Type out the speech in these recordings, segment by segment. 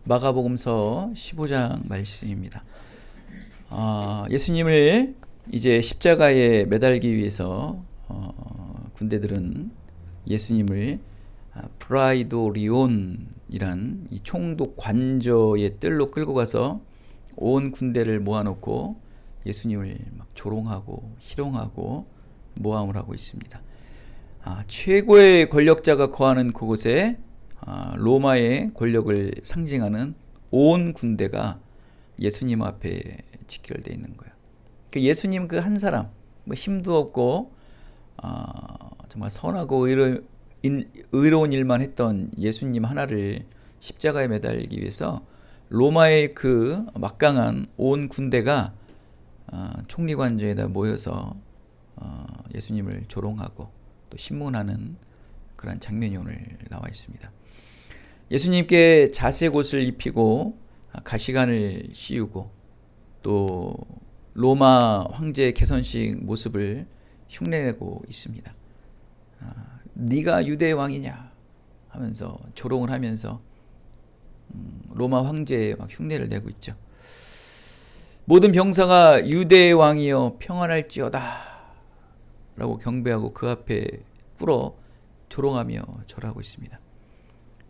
마가복음서 15장 말씀입니다. 예수님을 이제 십자가에 매달기 위해서 군대들은 예수님을 프라이도리온이란 이 총독 관저의 뜰로 끌고 가서 온 군대를 모아놓고 예수님을 막 조롱하고 희롱하고 모함을 하고 있습니다. 최고의 권력자가 거하는 그곳에 로마의 권력을 상징하는 온 군대가 예수님 앞에 직결되어 있는 거예요. 그 예수님 그 한 사람, 뭐 힘도 없고 정말 선하고 의로운 일만 했던 예수님 하나를 십자가에 매달기 위해서 로마의 그 막강한 온 군대가 총리관저에다 모여서 예수님을 조롱하고 또 신문하는 그런 장면이 오늘 나와 있습니다. 예수님께 자색 옷을 입히고 가시관을 씌우고 또 로마 황제의 개선식 모습을 흉내내고 있습니다. 네가 유대의 왕이냐 하면서 조롱을 하면서 로마 황제에 막 흉내를 내고 있죠. 모든 병사가 유대의 왕이여 평안할지어다 라고 경배하고 그 앞에 꿇어 조롱하며 절하고 있습니다.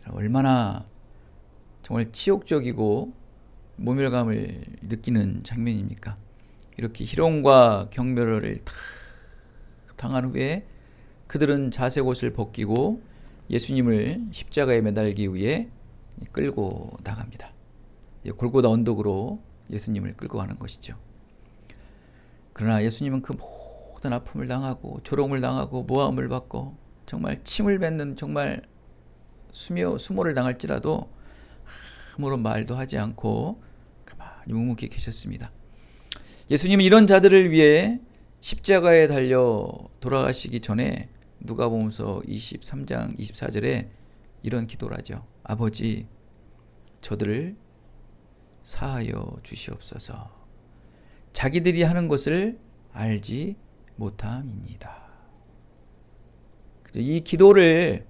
얼마나 정말 치욕적이고 모멸감을 느끼는 장면입니까? 이렇게 희롱과 경멸을 당한 후에 그들은 자색 옷을 벗기고 예수님을 십자가에 매달기 위해 끌고 나갑니다. 골고다 언덕으로 예수님을 끌고 가는 것이죠. 그러나 예수님은 그 모든 아픔을 당하고 조롱을 당하고 모함을 받고 정말 침을 뱉는 정말 수모를 당할지라도 아무런 말도 하지 않고 가만히 묵묵히 계셨습니다. 예수님은 이런 자들을 위해 십자가에 달려 돌아가시기 전에 누가복음서 23장 24절에 이런 기도를 하죠. 아버지, 저들을 사하여 주시옵소서. 자기들이 하는 것을 알지 못함입니다. 이 기도를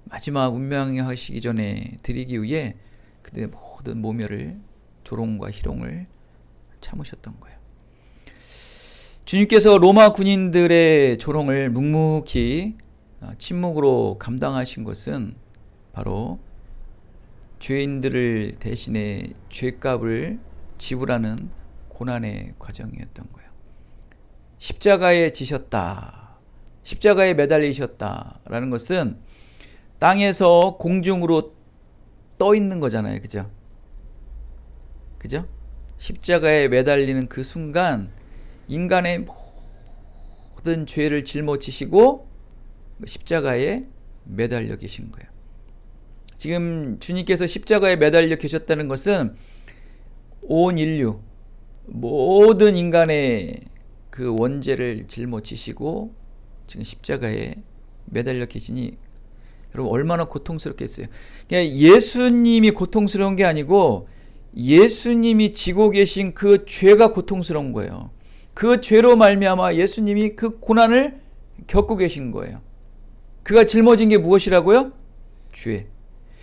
마지막 운명하시기 전에 드리기 위해 그들의 모든 모멸을 조롱과 희롱을 참으셨던 거예요. 주님께서 로마 군인들의 조롱을 묵묵히 침묵으로 감당하신 것은 바로 죄인들을 대신해 죄값을 지불하는 고난의 과정이었던 거예요. 십자가에 지셨다, 십자가에 매달리셨다라는 것은 땅에서 공중으로 떠 있는 거잖아요. 그죠? 십자가에 매달리는 그 순간 인간의 모든 죄를 짊어지시고 십자가에 매달려 계신 거예요. 지금 주님께서 십자가에 매달려 계셨다는 것은 온 인류, 모든 인간의 그 원죄를 짊어지시고 지금 십자가에 매달려 계시니 여러분 얼마나 고통스럽겠어요. 그러니까 예수님이 고통스러운 게 아니고 예수님이 지고 계신 그 죄가 고통스러운 거예요. 그 죄로 말미암아 예수님이 그 고난을 겪고 계신 거예요. 그가 짊어진 게 무엇이라고요? 죄.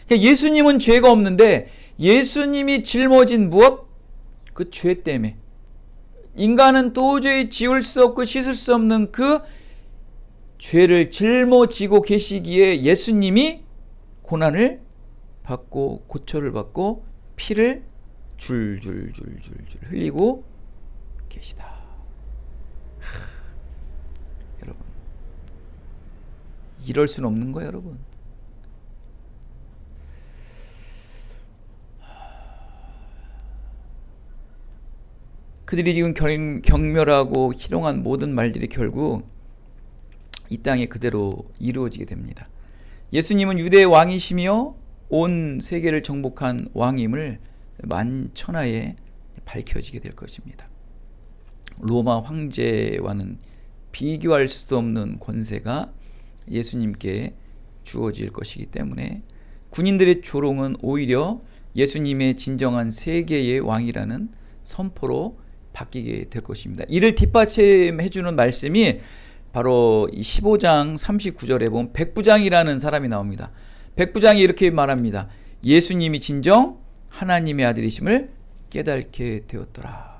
그러니까 예수님은 죄가 없는데 예수님이 짊어진 무엇? 그 죄 때문에. 인간은 도저히 지울 수 없고 씻을 수 없는 그 죄를 짊어지고 계시기에 예수님이 고난을 받고 고초를 받고 피를 줄줄줄줄줄 흘리고 계시다. 여러분, 이럴 수는 없는 거예요, 여러분. 그들이 지금 경멸하고 희롱한 모든 말들이 결국 이 땅에 그대로 이루어지게 됩니다. 예수님은 유대의 왕이시며 온 세계를 정복한 왕임을 만천하에 밝혀지게 될 것입니다. 로마 황제와는 비교할 수도 없는 권세가 예수님께 주어질 것이기 때문에 군인들의 조롱은 오히려 예수님의 진정한 세계의 왕이라는 선포로 바뀌게 될 것입니다. 이를 뒷받침해주는 말씀이 바로 이 15장 39절에 보면 백부장이라는 사람이 나옵니다. 백부장이 이렇게 말합니다. 예수님이 진정 하나님의 아들이심을 깨닫게 되었더라.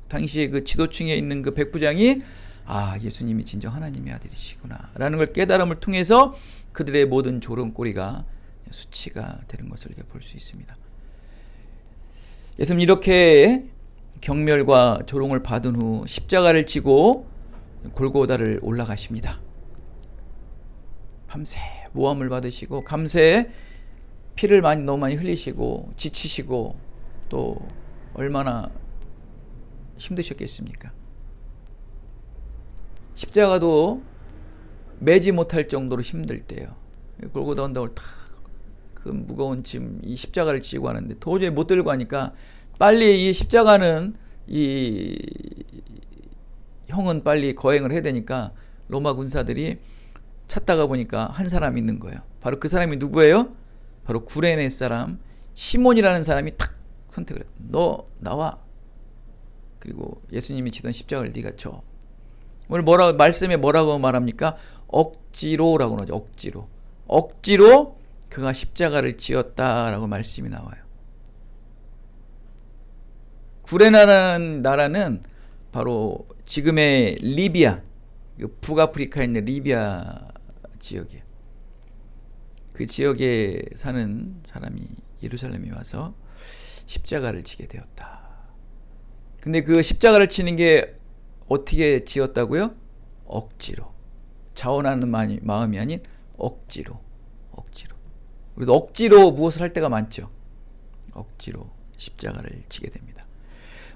당시에 그 지도층에 있는 그 백부장이 예수님이 진정 하나님의 아들이시구나 라는 걸 깨달음을 통해서 그들의 모든 조롱거리가 수치가 되는 것을 볼 수 있습니다. 예수님 이렇게 경멸과 조롱을 받은 후 십자가를 지고 골고다를 올라가십니다. 밤새 모함을 받으시고 감새 피를 너무 많이 흘리시고 지치시고 또 얼마나 힘드셨겠습니까? 십자가도 매지 못할 정도로 힘들 때요. 골고다 언덕을 그 무거운 짐 이 십자가를 지고 하는데 도저히 못 들고 하니까 빨리 이 십자가는 이 형은 빨리 거행을 해야 되니까 로마 군사들이 찾다가 보니까 한 사람이 있는 거예요. 바로 그 사람이 누구예요? 바로 구레네 사람 시몬이라는 사람이 탁 선택을 해요. 너 나와. 그리고 예수님이 지던 십자가를 네가 져. 오늘 말씀에 뭐라고 말합니까? 억지로라고 하죠. 억지로 그가 십자가를 지었다라고 말씀이 나와요. 구레나라는 나라는 바로 지금의 리비아, 북아프리카에 있는 리비아 지역이에요. 그 지역에 사는 사람이 예루살렘에 와서 십자가를 지게 되었다. 근데 그 십자가를 치는 게 어떻게 지었다고요? 억지로. 자원하는 마음이 아닌 억지로. 우리도 억지로 무엇을 할 때가 많죠. 억지로 십자가를 지게 됩니다.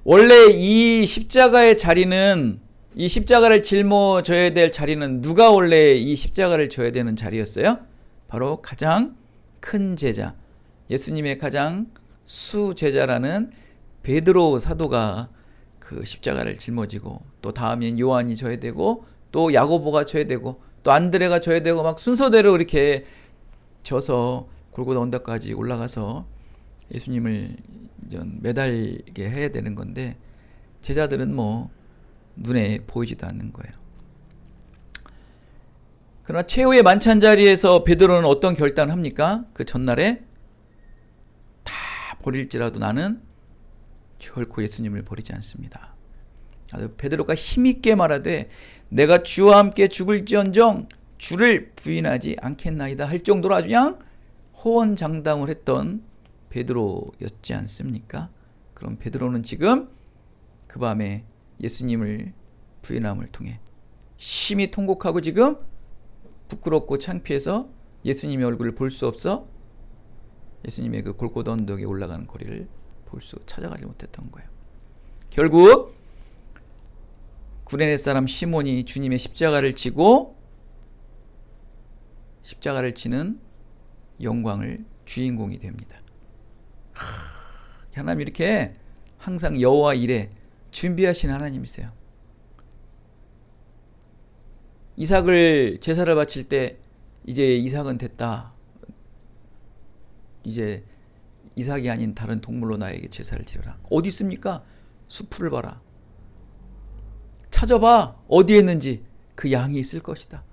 원래 이 십자가의 자리는, 이 십자가를 짊어져야 될 자리는 누가 원래 이 십자가를 져야 되는 자리였어요? 바로 가장 큰 제자, 예수님의 가장 수제자라는 베드로 사도가 그 십자가를 짊어지고, 또 다음엔 요한이 져야 되고, 또 야고보가 져야 되고, 또 안드레가 져야 되고, 막 순서대로 이렇게 져서 골고다 언덕까지 올라가서 예수님을 매달게 해야 되는 건데, 제자들은 눈에 보이지도 않는 거예요. 그러나 최후의 만찬 자리에서 베드로는 어떤 결단을 합니까? 그 전날에 다 버릴지라도 나는 결코 예수님을 버리지 않습니다. 베드로가 힘있게 말하되 내가 주와 함께 죽을지언정 주를 부인하지 않겠나이다 할 정도로 아주 그냥 호언장담을 했던 베드로였지 않습니까? 그럼 베드로는 지금 그 밤에 예수님을 부인함을 통해 심히 통곡하고 지금 부끄럽고 창피해서 예수님의 얼굴을 볼 수 없어 예수님의 그 골고다 언덕에 올라가는 거리를 찾아가지 못했던 거예요. 결국 구레네 사람 시몬이 주님의 십자가를 지고 십자가를 지는 영광을 주인공이 됩니다. 하나님 이렇게 항상 여호와 일에 준비하신 하나님이세요. 이삭을 제사를 바칠 때 이제 이삭은 됐다. 이제 이삭이 아닌 다른 동물로 나에게 제사를 드려라. 어디 있습니까? 수풀을 봐라. 찾아봐. 어디에 있는지. 그 양이 있을 것이다.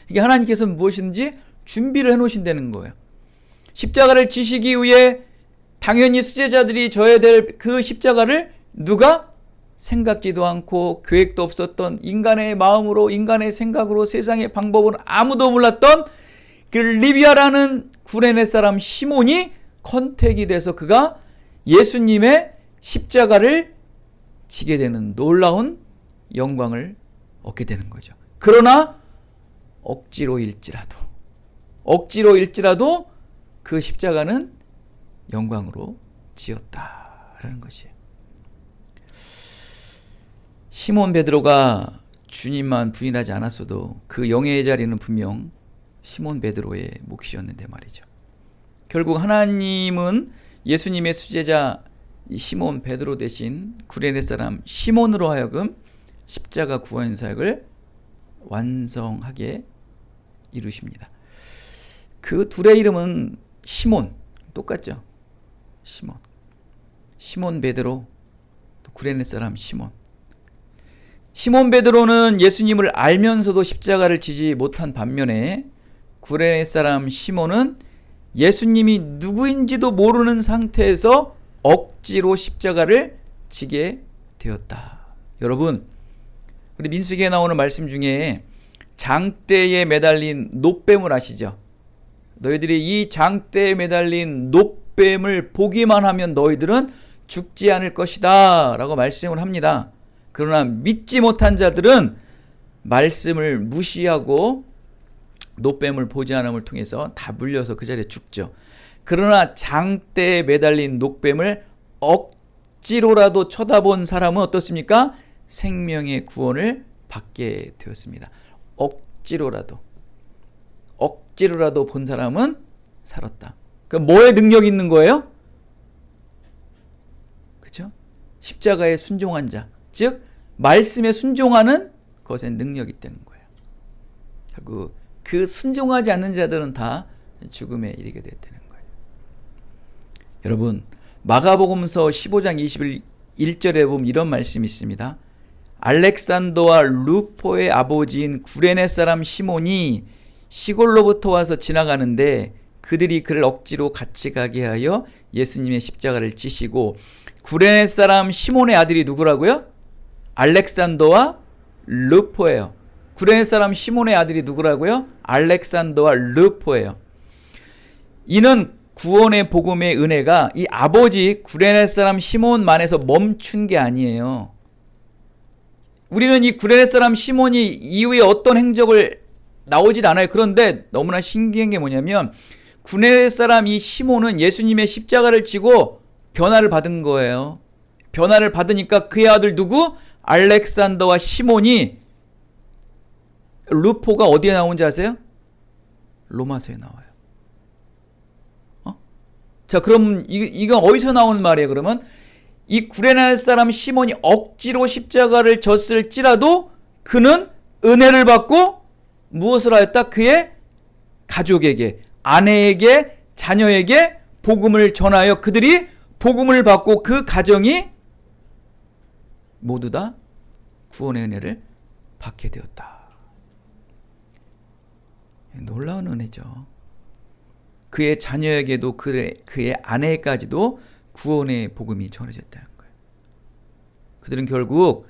이게 하나님께서는 무엇인지 준비를 해놓으신다는 거예요. 십자가를 지시기 위해 당연히 수제자들이 져야 될 그 십자가를 누가 생각지도 않고 계획도 없었던 인간의 마음으로, 인간의 생각으로, 세상의 방법은 아무도 몰랐던 그 리비아라는 구레네 사람 시몬이 컨택이 돼서 그가 예수님의 십자가를 지게 되는 놀라운 영광을 얻게 되는 거죠. 그러나 억지로일지라도 그 십자가는 영광으로 지었다라는 것이에요. 시몬 베드로가 주님만 부인하지 않았어도 그 영예의 자리는 분명 시몬 베드로의 몫이었는데 말이죠. 결국 하나님은 예수님의 수제자 시몬 베드로 대신 구레네 사람 시몬으로 하여금 십자가 구원 사역을 완성하게 이루십니다. 그 둘의 이름은 시몬, 똑같죠? 시몬 베드로, 또 구레네 사람 시몬. 시몬 베드로는 예수님을 알면서도 십자가를 지지 못한 반면에 구레네 사람 시몬은 예수님이 누구인지도 모르는 상태에서 억지로 십자가를 지게 되었다. 여러분, 우리 민수기에 나오는 말씀 중에 장대에 매달린 놋뱀을 아시죠? 너희들이 이 장대에 매달린 놋뱀을 보기만 하면 너희들은 죽지 않을 것이다 라고 말씀을 합니다. 그러나 믿지 못한 자들은 말씀을 무시하고 놋뱀을 보지 않음을 통해서 다 물려서 그 자리에 죽죠. 그러나 장대에 매달린 놋뱀을 억지로라도 쳐다본 사람은 어떻습니까? 생명의 구원을 받게 되었습니다. 억지로라도 본 사람은 살았다. 그럼 뭐에 능력이 있는 거예요? 그렇죠? 십자가에 순종한 자, 즉 말씀에 순종하는 것에 능력이 있다는 거예요. 결국 그 순종하지 않는 자들은 다 죽음에 이르게 됐다는 거예요. 여러분, 마가복음서 15장 21절에 보면 이런 말씀이 있습니다. 알렉산더와 루포의 아버지인 구레네 사람 시몬이 시골로부터 와서 지나가는데 그들이 그를 억지로 같이 가게 하여 예수님의 십자가를 지시고, 구레네 사람 시몬의 아들이 누구라고요? 알렉산더와 루포예요. 구레네 사람 시몬의 아들이 누구라고요? 알렉산더와 루포예요. 이는 구원의 복음의 은혜가 이 아버지 구레네 사람 시몬만에서 멈춘 게 아니에요. 우리는 이 구레네 사람 시몬이 이후에 어떤 행적을 나오질 않아요. 그런데 너무나 신기한 게 뭐냐면 구레네 사람 이 시몬은 예수님의 십자가를 지고 변화를 받은 거예요. 변화를 받으니까 그의 아들 누구? 알렉산더와 시몬이, 루포가 어디에 나온지 아세요? 로마서에 나와요. 자, 그럼 이건 어디서 나오는 말이에요? 그러면 이 구레네 사람 시몬이 억지로 십자가를 졌을지라도 그는 은혜를 받고 무엇을 하였다? 그의 가족에게, 아내에게, 자녀에게 복음을 전하여 그들이 복음을 받고 그 가정이 모두 다 구원의 은혜를 받게 되었다. 놀라운 은혜죠. 그의 자녀에게도 그의 아내까지도 구원의 복음이 전해졌다는 거예요. 그들은 결국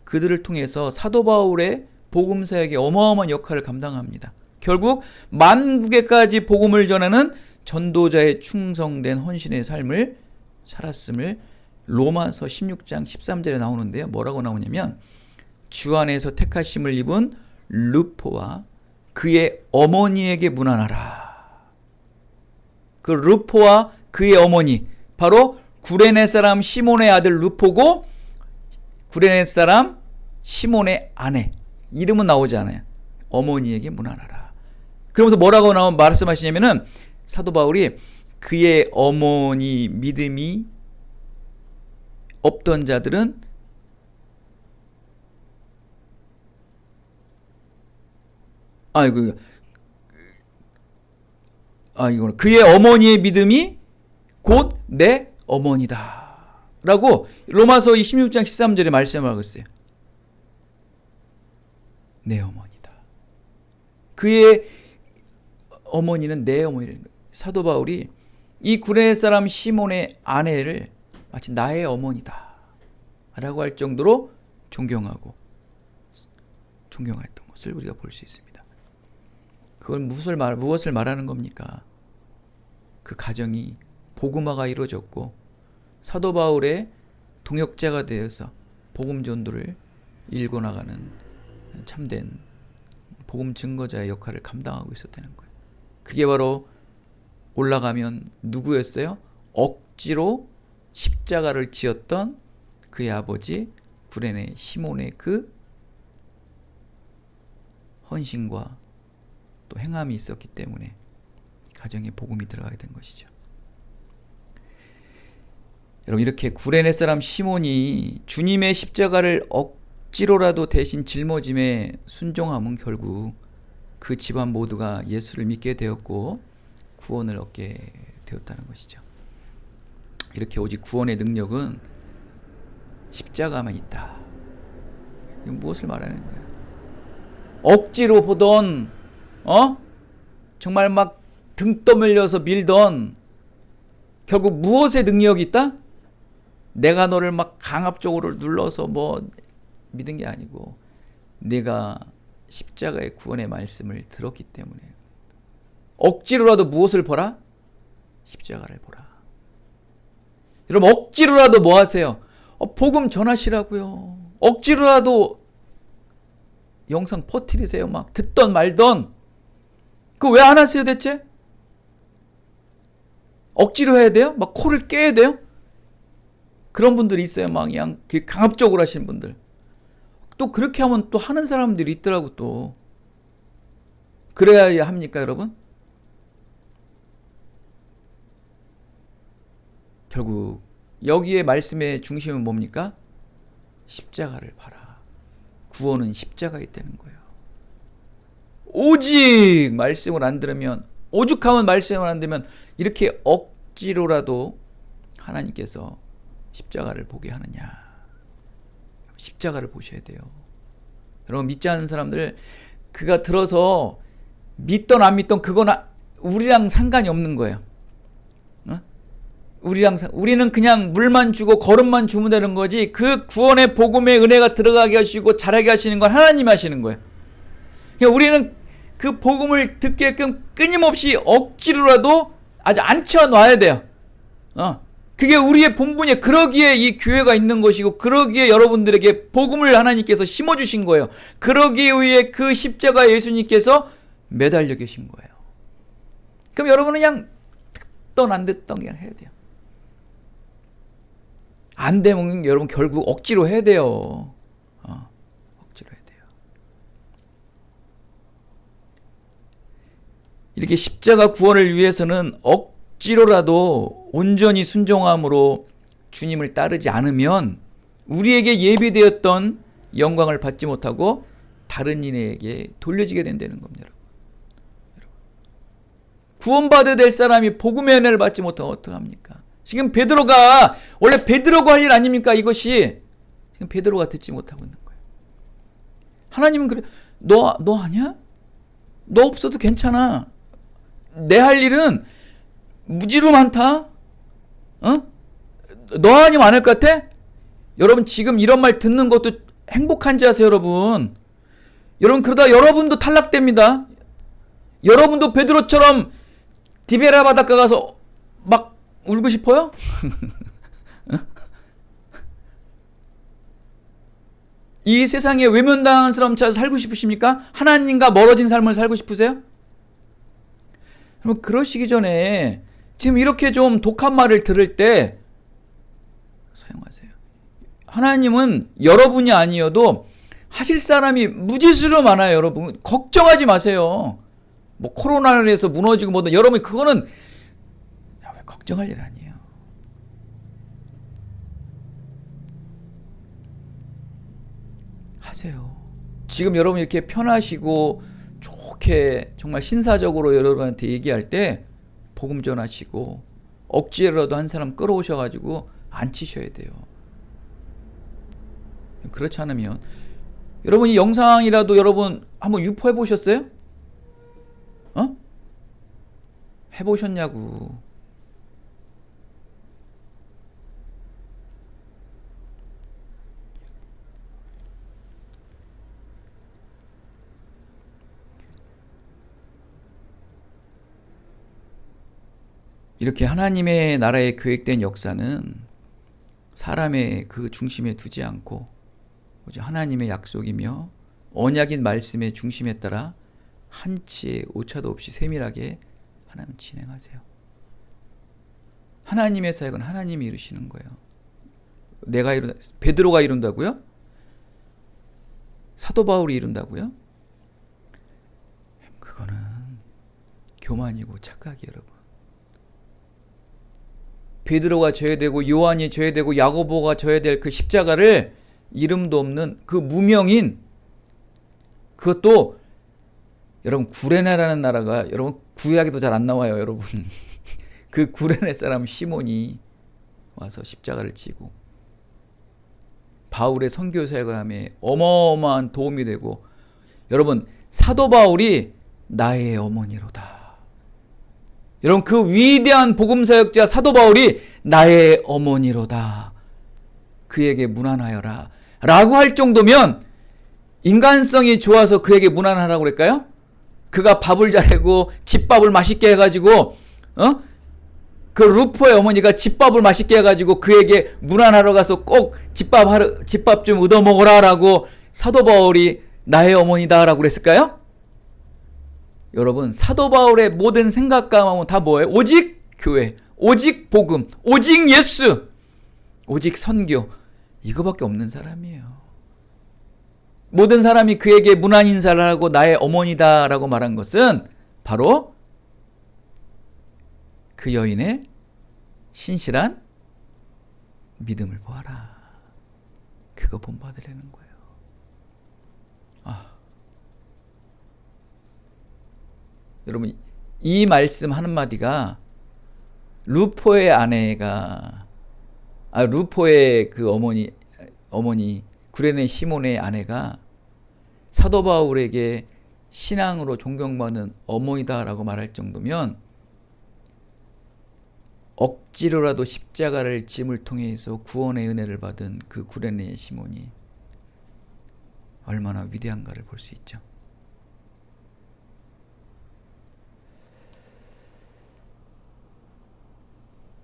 그들을 통해서 사도 바울의 복음 사역에 어마어마한 역할을 감당합니다. 결국 만국에까지 복음을 전하는 전도자의 충성된 헌신의 삶을 살았음을 로마서 16장 13절에 나오는데요. 뭐라고 나오냐면 주 안에서 택하심을 입은 루포와 그의 어머니에게 문안하라. 그 루포와 그의 어머니, 바로 구레네 사람 시몬의 아들 루포고 구레네 사람 시몬의 아내, 이름은 나오지 않아요. 어머니에게 문안하라. 그러면서 뭐라고 말씀하시냐면은 사도 바울이 그의 어머니 믿음이 없던 자들은 이거는 그의 어머니의 믿음이 곧 내 어머니다 라고 로마서 16장 13절에 말씀하고 있어요. 내 어머니다. 그의 어머니는 내 어머니라는 거예요. 사도 바울이 이 구레네 사람 시몬의 아내를 마치 나의 어머니다 라고 할 정도로 존경했던 것을 우리가 볼 수 있습니다. 그건 무엇을 말하는 겁니까? 그 가정이 복음화가 이루어졌고 사도 바울의 동역자가 되어서 복음 전도를 일궈 나가는 참된 복음 증거자의 역할을 감당하고 있었다는 거예요. 그게 바로 올라가면 누구였어요? 억지로 십자가를 지었던 그의 아버지 구레네 시몬의 그 헌신과 또 행함이 있었기 때문에 가정에 복음이 들어가게 된 것이죠. 여러분, 이렇게 구레네 사람 시몬이 주님의 십자가를 억지로라도 대신 짊어짐에 순종함은 결국 그 집안 모두가 예수를 믿게 되었고 구원을 얻게 되었다는 것이죠. 이렇게 오직 구원의 능력은 십자가만 있다. 이건 무엇을 말하는 거예요? 억지로 보던 정말 막 등 떠밀려서 밀던 결국 무엇의 능력이 있다? 내가 너를 막 강압적으로 눌러서 뭐 믿은 게 아니고 내가 십자가의 구원의 말씀을 들었기 때문에 억지로라도 무엇을 보라? 십자가를 보라. 여러분 억지로라도 뭐 하세요? 복음 전하시라고요. 억지로라도 영상 퍼뜨리세요. 막 듣던 말던. 그거 왜 안 하세요 대체? 억지로 해야 돼요? 막 코를 깨야 돼요? 그런 분들이 있어요. 막 그냥 강압적으로 하시는 분들. 또 그렇게 하면 또 하는 사람들이 있더라고 또. 그래야 합니까 여러분? 결국 여기에 말씀의 중심은 뭡니까? 십자가를 봐라. 구원은 십자가에 있다는 거예요. 오직 말씀을 안 들으면, 오죽하면 말씀을 안 들으면 이렇게 억지로라도 하나님께서 십자가를 보게 하느냐. 십자가를 보셔야 돼요. 여러분 믿지 않는 사람들 그가 들어서 믿던 안 믿던 그건 우리랑 상관이 없는 거예요. 우리는 그냥 물만 주고 거름만 주면 되는 거지 그 구원의 복음의 은혜가 들어가게 하시고 잘하게 하시는 건 하나님이 하시는 거예요. 그러니까 우리는 그 복음을 듣게끔 끊임없이 억지로라도 아주 앉혀 놔야 돼요. 그게 우리의 본분이에요. 그러기에 이 교회가 있는 것이고 그러기에 여러분들에게 복음을 하나님께서 심어주신 거예요. 그러기 위해 그 십자가 예수님께서 매달려 계신 거예요. 그럼 여러분은 그냥 듣던 안 듣던 그냥 해야 돼요. 안 되면 여러분 결국 억지로 해야 돼요. 억지로 해야 돼요. 이렇게 십자가 구원을 위해서는 억지로라도 온전히 순종함으로 주님을 따르지 않으면 우리에게 예비되었던 영광을 받지 못하고 다른 이에게 돌려지게 된다는 겁니다. 여러분. 구원받아야 될 사람이 복음의 은혜를 받지 못하면 어떡합니까? 지금 베드로가 원래 베드로가 할 일 아닙니까? 이것이 지금 베드로가 듣지 못하고 있는 거예요. 하나님은 그래, 너 아니야? 너 없어도 괜찮아. 내 할 일은 무지로 많다. 너 아니면 안 할 것 같아? 여러분 지금 이런 말 듣는 것도 행복한지 아세요, 여러분? 여러분 그러다 여러분도 탈락됩니다. 여러분도 베드로처럼 디베라 바닷가 가서 막 울고 싶어요? 이 세상에 외면당한 사람 찾아 살고 싶으십니까? 하나님과 멀어진 삶을 살고 싶으세요? 그럼 그러시기 전에 지금 이렇게 좀 독한 말을 들을 때 사용하세요. 하나님은 여러분이 아니어도 하실 사람이 무지수로 많아요. 여러분 걱정하지 마세요. 뭐 코로나로 해서 무너지고 뭐든 여러분 그거는 걱정할 일 아니에요. 하세요. 지금 여러분 이렇게 편하시고 좋게 정말 신사적으로 여러분한테 얘기할 때 복음 전하시고 억지로라도 한 사람 끌어오셔가지고 앉히셔야 돼요. 그렇지 않으면 여러분 이 영상이라도 여러분 한번 유포해 보셨어요? 해보셨냐고. 이렇게 하나님의 나라에 계획된 역사는 사람의 그 중심에 두지 않고 하나님의 약속이며 언약인 말씀의 중심에 따라 한치의 오차도 없이 세밀하게 하나님 진행하세요. 하나님의 사역은 하나님이 이루시는 거예요. 베드로가 이룬다고요? 사도 바울이 이룬다고요? 그거는 교만이고 착각이에요, 여러분. 베드로가 져야 되고 요한이 져야 되고 야고보가 져야 될 그 십자가를 이름도 없는 그 무명인, 그것도 여러분 구레네라는 나라가 여러분 구약에도 잘 안 나와요, 여러분. 그 구레네 사람 시몬이 와서 십자가를 지고 바울의 선교 사역을 하며 어마어마한 도움이 되고, 여러분 사도 바울이 나의 어머니로다. 여러분, 그 위대한 복음사역자 사도 바울이 나의 어머니로다, 그에게 문안하여라 라고 할 정도면 인간성이 좋아서 그에게 문안하라고 그럴까요? 그가 밥을 잘하고 집밥을 맛있게 해가지고 그 루포의 어머니가 집밥을 맛있게 해가지고 그에게 문안하러 가서 꼭 집밥 좀 얻어 먹어라 라고 사도 바울이 나의 어머니다 라고 그랬을까요? 여러분, 사도 바울의 모든 생각과 마음은 다 뭐예요? 오직 교회, 오직 복음, 오직 예수, 오직 선교, 이거밖에 없는 사람이에요. 모든 사람이 그에게 문안 인사를 하고 나의 어머니다 라고 말한 것은 바로 그 여인의 신실한 믿음을 보아라, 그거 본받으려는 거예요. 여러분, 이 말씀 한마디가 루포의 루포의 그 어머니 구레네 시몬의 아내가 사도 바울에게 신앙으로 존경받는 어머니다라고 말할 정도면 억지로라도 십자가를 짐을 통해서 구원의 은혜를 받은 그 구레네 시몬이 얼마나 위대한가를 볼 수 있죠.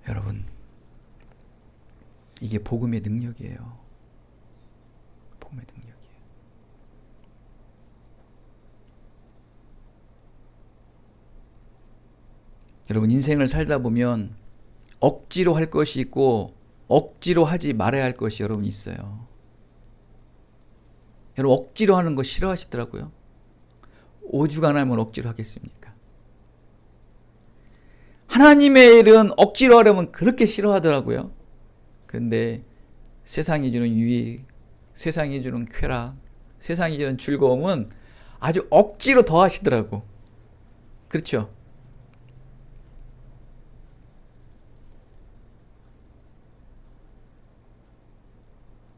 여러분, 이게 복음의 능력이에요. 복음의 능력이에요. 여러분, 인생을 살다 보면 억지로 할 것이 있고 억지로 하지 말아야 할 것이 여러분 있어요. 여러분, 억지로 하는 거 싫어하시더라고요. 오죽 안 하면 억지로 하겠습니까? 하나님의 일은 억지로 하려면 그렇게 싫어하더라고요. 근데 세상이 주는 유익, 세상이 주는 쾌락, 세상이 주는 즐거움은 아주 억지로 더 하시더라고. 그렇죠?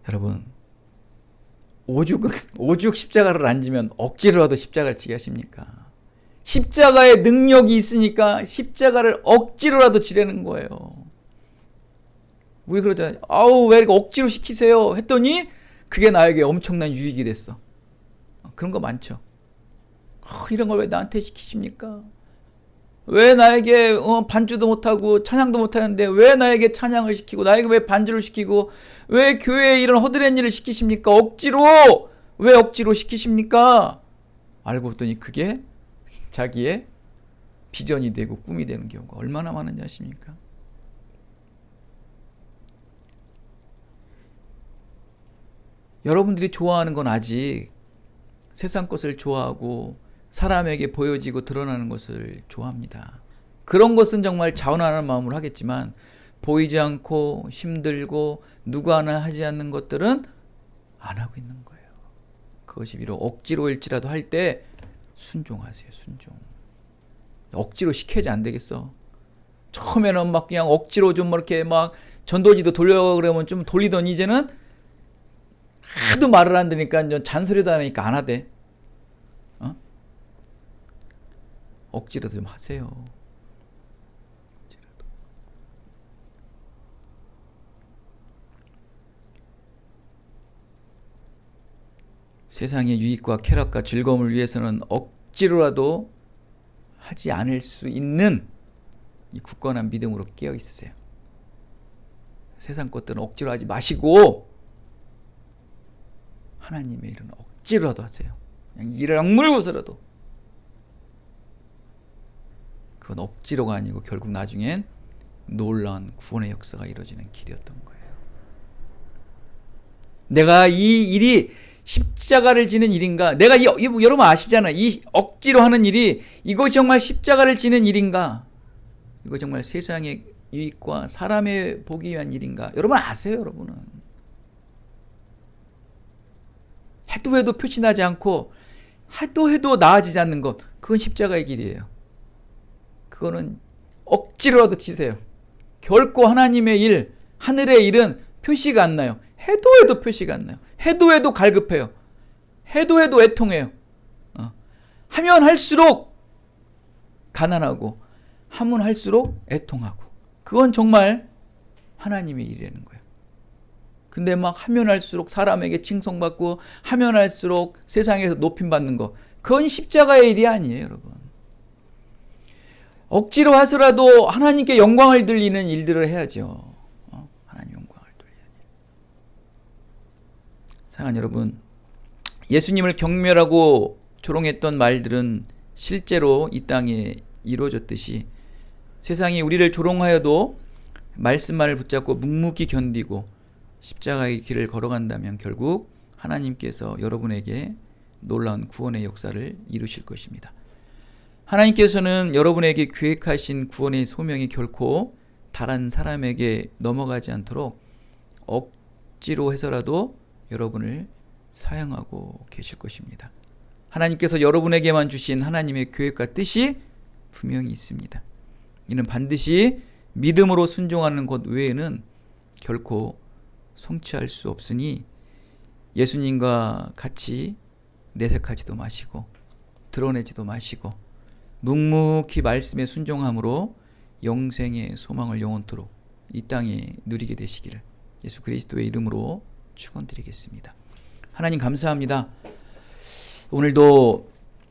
여러분, 오죽 십자가를 안 지면 억지로라도 십자가를 지게 하십니까? 십자가의 능력이 있으니까 십자가를 억지로라도 지려는 거예요. 우리 그러잖아요. 아우, 왜 이렇게 억지로 시키세요? 했더니 그게 나에게 엄청난 유익이 됐어. 그런 거 많죠. 이런 걸 왜 나한테 시키십니까? 왜 나에게 반주도 못하고 찬양도 못하는데 왜 나에게 찬양을 시키고 나에게 왜 반주를 시키고 왜 교회에 이런 허드렛 일을 시키십니까? 억지로! 왜 억지로 시키십니까? 알고 봤더니 그게 자기의 비전이 되고 꿈이 되는 경우가 얼마나 많은지 아십니까? 여러분들이 좋아하는 건 아직 세상 것을 좋아하고 사람에게 보여지고 드러나는 것을 좋아합니다. 그런 것은 정말 자원하는 마음으로 하겠지만 보이지 않고 힘들고 누구 하나 하지 않는 것들은 안 하고 있는 거예요. 그것이 비록 억지로일지라도 할 때 순종하세요. 순종. 억지로 시켜야지 안 되겠어. 처음에는 막 그냥 억지로 좀 이렇게 막 전도지도 돌려 그러면 좀 돌리더니 이제는 하도 말을 안 들으니까 잔소리도 안 하니까 안 하대. 억지로도 좀 하세요. 억지로도. 세상의 유익과 쾌락과 즐거움을 위해서는 억지로라도 하지 않을 수 있는 이 굳건한 믿음으로 깨어 있으세요. 세상 것들은 억지로 하지 마시고 하나님의 일은 억지로라도 하세요. 그냥 이를 악물고서라도. 그건 억지로가 아니고 결국 나중엔 놀라운 구원의 역사가 이루어지는 길이었던 거예요. 내가 이 일이 십자가를 지는 일인가? 내가 여러분 아시잖아요. 이 억지로 하는 일이 이거 정말 십자가를 지는 일인가? 이거 정말 세상의 유익과 사람의 보기 위한 일인가? 여러분 아세요, 여러분은. 해도 표시나지 않고 해도 나아지지 않는 것, 그건 십자가의 길이에요. 그거는 억지로라도 지세요. 결코 하나님의 일, 하늘의 일은 표시가 안 나요. 해도 표시가 안 나요. 해도 갈급해요. 해도 애통해요. 하면 할수록 가난하고 하면 할수록 애통하고, 그건 정말 하나님의 일이라는 거예요. 근데 막 하면 할수록 사람에게 칭송받고 하면 할수록 세상에서 높임받는 거, 그건 십자가의 일이 아니에요, 여러분. 억지로 하서라도 하나님께 영광을 돌리는 일들을 해야죠. 하나님 영광을 돌리는 일. 사랑하는 여러분, 예수님을 경멸하고 조롱했던 말들은 실제로 이 땅에 이루어졌듯이 세상이 우리를 조롱하여도 말씀만을 붙잡고 묵묵히 견디고 십자가의 길을 걸어간다면 결국 하나님께서 여러분에게 놀라운 구원의 역사를 이루실 것입니다. 하나님께서는 여러분에게 계획하신 구원의 소명이 결코 다른 사람에게 넘어가지 않도록 억지로 해서라도 여러분을 사용하고 계실 것입니다. 하나님께서 여러분에게만 주신 하나님의 계획과 뜻이 분명히 있습니다. 이는 반드시 믿음으로 순종하는 것 외에는 결코 성취할 수 없으니 예수님과 같이 내색하지도 마시고 드러내지도 마시고 묵묵히 말씀에 순종함으로 영생의 소망을 영원토록 이 땅에 누리게 되시기를 예수 그리스도의 이름으로 축원드리겠습니다. 하나님 감사합니다. 오늘도